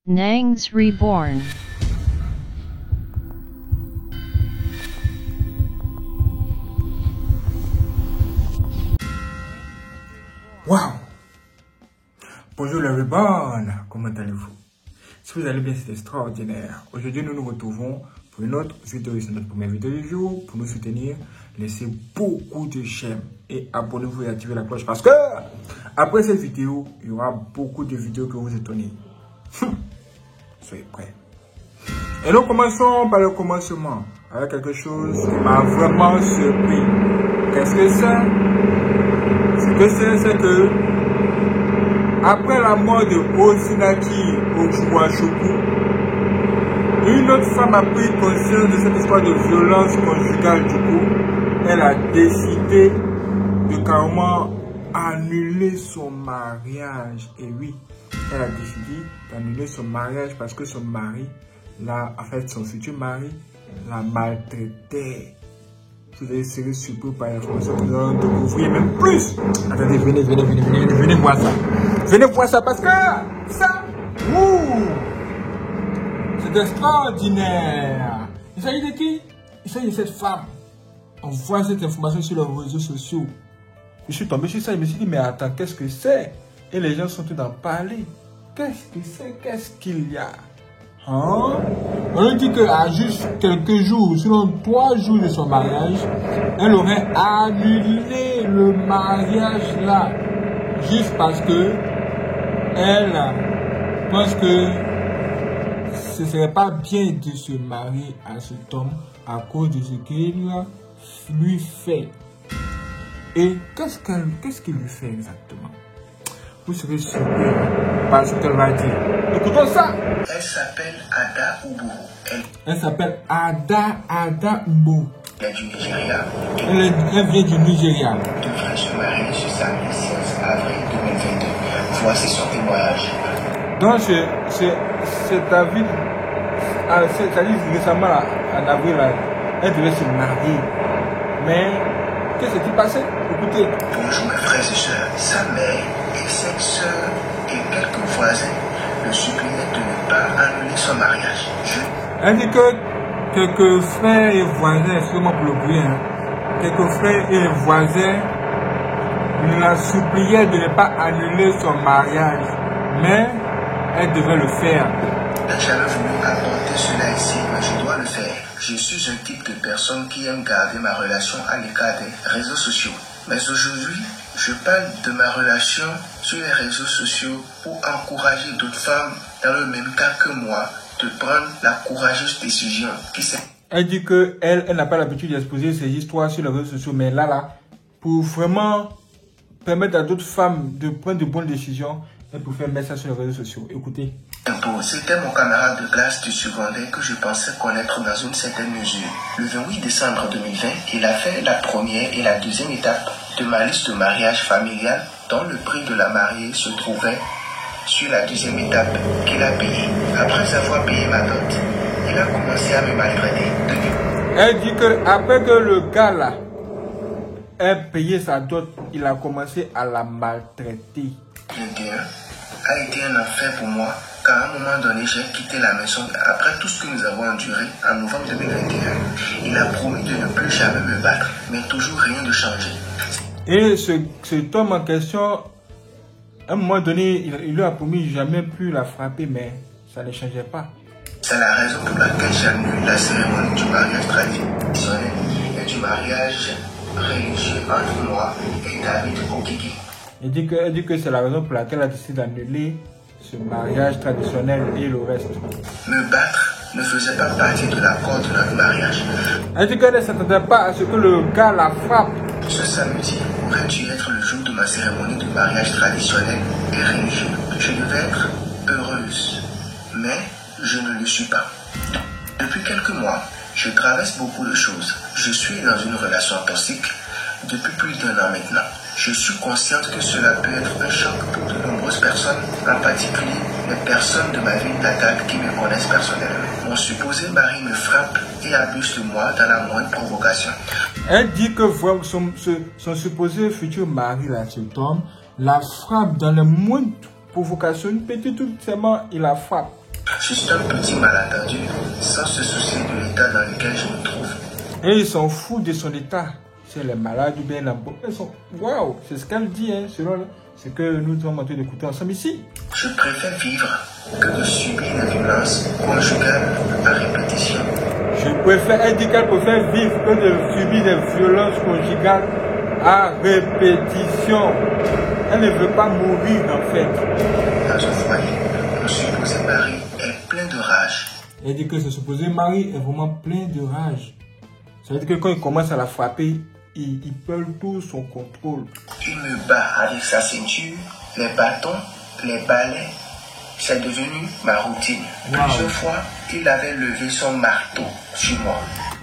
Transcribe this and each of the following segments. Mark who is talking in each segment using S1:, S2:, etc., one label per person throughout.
S1: Nangs Reborn.
S2: Wow! Bonjour les Reborn, comment allez-vous? Si vous allez bien, c'est extraordinaire. Aujourd'hui, nous nous retrouvons pour une autre vidéo. C'est notre première vidéo du jour. Pour nous soutenir, laissez beaucoup de j'aime et abonnez-vous et activez la cloche parce que après cette vidéo, il y aura beaucoup de vidéos que vous étonnez. Soyez prêts. Et nous commençons par le commencement avec quelque chose qui m'a vraiment surpris. Qu'est-ce que c'est? Ce que c'est que après la mort de Osinaki Ojuwachoku, une autre femme a pris conscience de cette histoire de violence conjugale. Du coup, elle a décidé de carrément annuler son mariage. Et oui, elle a décidé d'annuler son mariage parce que son mari, en fait son futur mari, la maltraitait. Vous allez serez surpris par l'information que nous allons découvrir même plus. Attendez, venez voir ça. Venez voir ça parce que ça, c'est extraordinaire. Il s'agit de qui? Il s'agit de cette femme. On voit cette information sur les réseaux sociaux. Je suis tombé sur ça, je me suis dit, mais attends, qu'est-ce que c'est? Et les gens sont tous d'en parler. Qu'est-ce que c'est? Qu'est-ce qu'il y a? Hein? On dit qu'à juste quelques jours, sinon 3 jours de son mariage, elle aurait annulé le mariage là. Juste parce que elle pense que ce ne serait pas bien de se marier à cet homme à cause de ce qu'il lui fait. Et qu'est-ce qu'il lui fait exactement? Vous serez surpris par ce qu'elle va dire. Écoutons ça.
S3: Elle s'appelle Ada Uburu.
S2: Elle s'appelle Ada Uburu.
S3: Elle vient du Nigeria.
S2: Elle vient du Nigeria.
S3: Devrait se marier ce samedi 16 avril 2022. Voici son témoignage.
S2: Donc, c'est David. C'est-à-dire récemment, en avril, elle devait se marier. Mais, qu'est-ce qui passait? Écoutez.
S3: Bonjour mes frères et sœurs. Sa mère et cette sœur et quelques voisins le suppliaient de ne pas annuler son mariage.
S2: Elle dit que quelques frères et voisins, excusez-moi pour le bruit, hein, quelques frères et voisins la suppliaient de ne pas annuler son mariage, mais elle devait le faire.
S3: J'avais voulu apporter cela ici, mais je dois le faire. Je suis un type de personne qui aime garder ma relation à l'écart des réseaux sociaux. Mais aujourd'hui, je parle de ma relation sur les réseaux sociaux pour encourager d'autres femmes dans le même cas que moi de prendre la courageuse décision qui s'est...
S2: Elle dit qu'elle n'a pas l'habitude d'exposer ses histoires sur les réseaux sociaux, mais là, pour vraiment permettre à d'autres femmes de prendre de bonnes décisions, elle peut faire mettre ça sur les réseaux sociaux. Écoutez.
S3: C'était mon camarade de classe du secondaire que je pensais connaître dans une certaine mesure. Le 28 décembre 2020, il a fait la première et la deuxième étape de ma liste de mariage familial dont le prix de la mariée se trouvait sur la deuxième étape qu'il a payée. Après avoir payé ma dot, il a commencé à me maltraiter.
S2: Elle dit qu'après que le gars là ait payé sa dot, il a commencé à la maltraiter.
S3: 21 a été un enfer pour moi, car à un moment donné, j'ai quitté la maison. Après tout ce que nous avons enduré en novembre 2021, il a promis de ne plus jamais me battre, mais toujours rien de changé.
S2: Et cet homme en question, à un moment donné, il lui a promis jamais plus la frapper, mais ça ne changeait pas.
S3: C'est la raison pour laquelle j'annule la cérémonie du mariage traditionnel et du mariage religieux entre moi et David Okiki.
S2: Elle dit que c'est la raison pour laquelle elle a décidé d'annuler ce mariage traditionnel et le reste.
S3: Me battre ne faisait pas partie de l'accord de notre mariage.
S2: Elle dit qu'elle ne s'attendait pas à ce que le gars la frappe.
S3: Ce samedi aurait dû être le jour de ma cérémonie de mariage traditionnel et religieux. Je devais être heureuse, mais je ne le suis pas. Depuis quelques mois, je traverse beaucoup de choses. Je suis dans une relation toxique depuis plus d'1 an maintenant. Je suis consciente que cela peut être un choc pour de nombreuses personnes, en particulier les personnes de ma ville natale qui me connaissent personnellement. Mon supposé mari me frappe et abuse de moi dans la moindre provocation.
S2: Elle dit que son supposé futur mari, là, cet homme, la frappe dans les moindres provocations. Une petite tout simplement, il la frappe.
S3: Juste un petit malentendu, sans se soucier de l'état dans lequel je me trouve.
S2: Et ils s'en foutent de son état. Si elle est malade ou bien elle est... Waouh, c'est ce qu'elle dit, hein, selon ce que nous sommes en train d'écouter ensemble ici.
S3: Je préfère vivre que de subir des violences conjugales à répétition.
S2: Je préfère, elle dit qu'elle préfère vivre que de subir des violences conjugales à répétition. Elle ne veut pas mourir en fait.
S3: Dans un foyer, le supposé mari est plein de rage.
S2: Elle dit que ce supposé mari est vraiment plein de rage. Ça veut dire que quand il commence à la frapper, il perd tout son contrôle.
S3: Il me bat avec sa ceinture, les bâtons, les balais. C'est devenu ma routine. Plusieurs fois, il avait levé son marteau sur moi.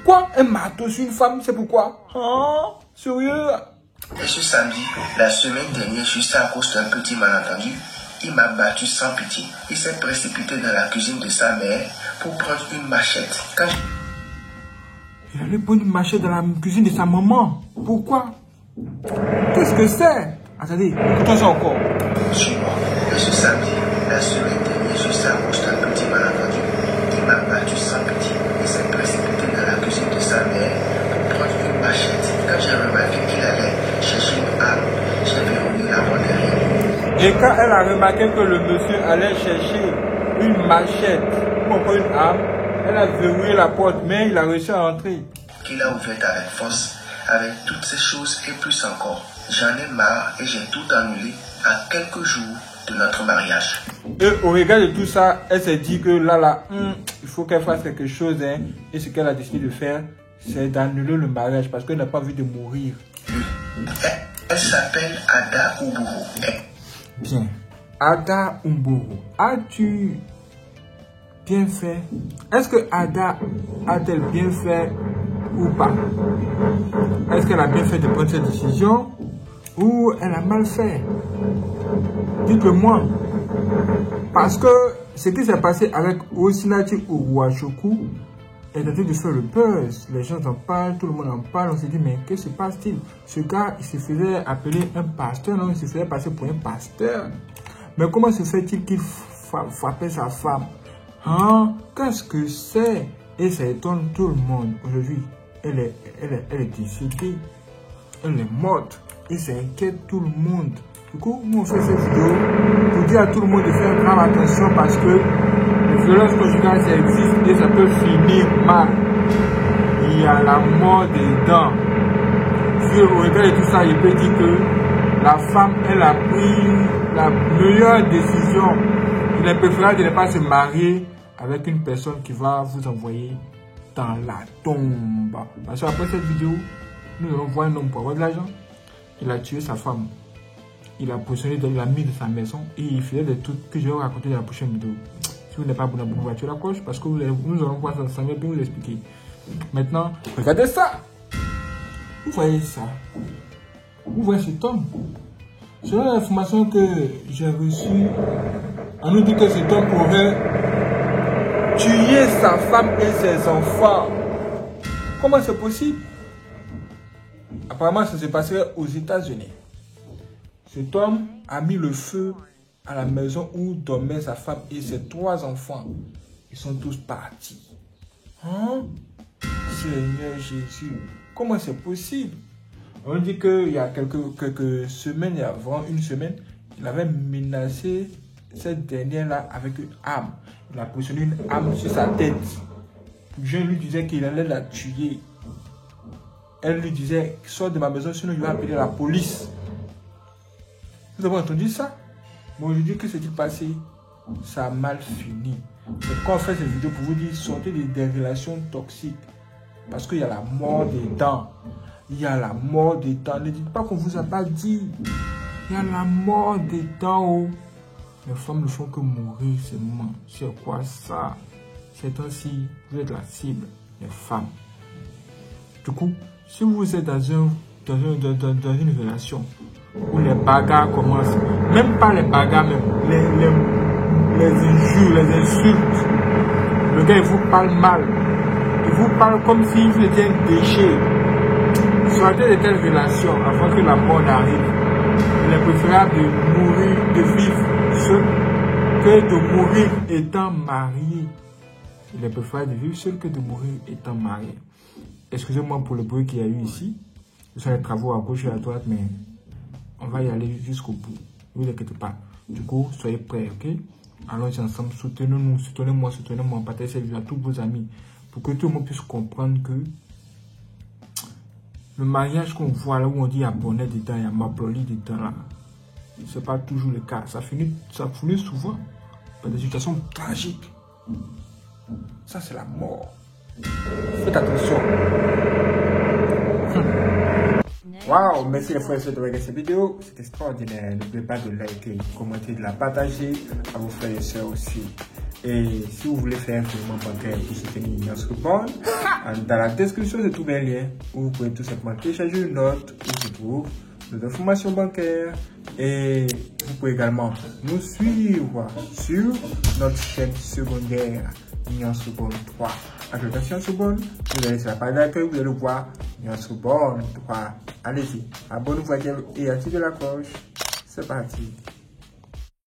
S2: Quoi? Un marteau sur une femme? C'est pourquoi? Hein? Sérieux?
S3: Et ce samedi, la semaine dernière, juste à cause d'un petit malentendu, il m'a battu sans pitié. Il s'est précipité dans la cuisine de sa mère pour prendre une machette.
S2: Il allait prendre une machette dans la cuisine de sa maman. Pourquoi? Qu'est-ce que c'est? Attendez, écoutons ça encore.
S3: Sur moi. Et ce samedi, la semaine dernière, juste à cause d'un petit malentendu, il m'a battu sans pitié. Il s'est précipité dans la cuisine de sa mère pour prendre une machette. Quand j'ai remarqué qu'il allait chercher une arme, j'ai verrouillé la porte derrière.
S2: Et quand elle a remarqué que le monsieur allait chercher une machette ou encore une arme, elle a verrouillé la porte, mais il a réussi à entrer.
S3: Qu'il a ouverte avec force, avec toutes ces choses et plus encore. J'en ai marre et j'ai tout annulé à quelques jours de notre mariage.
S2: Et au regard de tout ça, elle s'est dit que là, il faut qu'elle fasse quelque chose. Hein. Et ce qu'elle a décidé de faire, c'est d'annuler le mariage parce qu'elle n'a pas envie de mourir.
S3: Elle s'appelle Ada Umburu.
S2: Bien. Ada Umburu, as-tu bien fait? Est-ce que Ada a-t-elle bien fait ou pas? Est-ce qu'elle a bien fait de prendre cette décision ou elle a mal fait? Dites-le moi. Parce que ce qui s'est passé avec Osinachi Uwachoku est en train de faire le buzz. Les gens en parlent, tout le monde en parle. On s'est dit, mais que se passe-t-il? Ce gars, il se faisait appeler un pasteur, non? Il se faisait passer pour un pasteur. Mais comment se fait-il qu'il frappait sa femme? Hein? Qu'est-ce que c'est? Et ça étonne tout le monde. Aujourd'hui, elle est décédée. Elle est morte. Et ça inquiète tout le monde. Du coup, nous on fait cette vidéo pour dire à tout le monde de faire grave attention parce que les violences conjugales, ça existe et ça peut finir mal. Il y a la mort dedans. Si au regard de tout ça, il peut dire que la femme, elle a pris la meilleure décision. Il est préférable de ne pas se marier avec une personne qui va vous envoyer dans la tombe. Parce qu'après cette vidéo, nous allons voir un homme pour avoir de l'argent. Il a tué sa femme. Il a positionné, il l'a mis de sa maison et il faisait des trucs que je vais vous raconter dans la prochaine vidéo. Si vous n'êtes pas abonné, vous activez la cloche parce que nous allons voir ça ensemble et puis vous expliquer. Maintenant, regardez ça. Vous voyez ça? Vous voyez cet homme? Selon l'information que j'ai reçue, on nous dit que cet homme aurait tué sa femme et ses enfants. Comment c'est possible? Apparemment, ça se passerait aux États-Unis. Cet homme a mis le feu à la maison où dormait sa femme et ses 3 enfants. Ils sont tous partis. Hein? Seigneur Jésus, comment c'est possible? On dit qu'il y a quelques semaines, il y a vraiment une semaine, il avait menacé cette dernière-là avec une arme. Il a positionné une arme sur sa tête. Je lui disais qu'il allait la tuer. Elle lui disait, sors de ma maison, sinon je vais appeler la police. Vous avez entendu ça? Bon, je dis que s'est-il passé? Ça a mal fini. C'est pourquoi on fait cette vidéo pour vous dire, sortez des relations toxiques. Parce qu'il y a la mort dedans. Il y a la mort dedans. Ne dites pas qu'on vous a pas dit. Il y a la mort dedans. Oh. Les femmes ne font que mourir seulement. C'est quoi ça? C'est ainsi, vous êtes la cible, les femmes. Du coup, si vous êtes dans une relation où les bagarres commencent, même pas les bagarres, même les injures, les insultes, le gars il vous parle mal, il vous parle comme si vous étiez un déchet. Sortez de telles relations avant que la mort n'arrive. Il est préférable de mourir, de vivre seul, que de mourir étant marié. Il est préférable de vivre seul que de mourir étant marié. Excusez-moi pour le bruit qu'il y a eu ici. Ce sont les travaux à gauche et à droite, mais on va y aller jusqu'au bout. Ne vous inquiétez pas. Du coup, soyez prêts, ok? Allons-y ensemble. Soutenez-nous, soutenez-moi, soutenez-moi. Partagez cette vidéo à tous vos amis pour que tout le monde puisse comprendre que le mariage qu'on voit là où on dit il y a bonnet dedans, il y a maploli dedans là, ce n'est pas toujours le cas. Ça finit souvent par des situations tragiques. Ça, c'est la mort. Faites attention. Waouh, merci les frères et sœurs de regarder cette vidéo. C'est extraordinaire. N'oubliez pas de liker, de commenter, de la partager à vos frères et sœurs aussi. Et si vous voulez faire un virement bancaire pour soutenir Ignace Reborn, dans la description, je trouve un lien où vous pouvez tout simplement télécharger une note où se trouvent nos informations bancaires. Et vous pouvez également nous suivre sur notre chaîne secondaire Ignace Reborn 3. Ajoutation Reborn, vous allez sur la page d'accueil, vous allez voir Ignace Reborn 3. Allez-y, abonnez-vous et activez la cloche. C'est parti.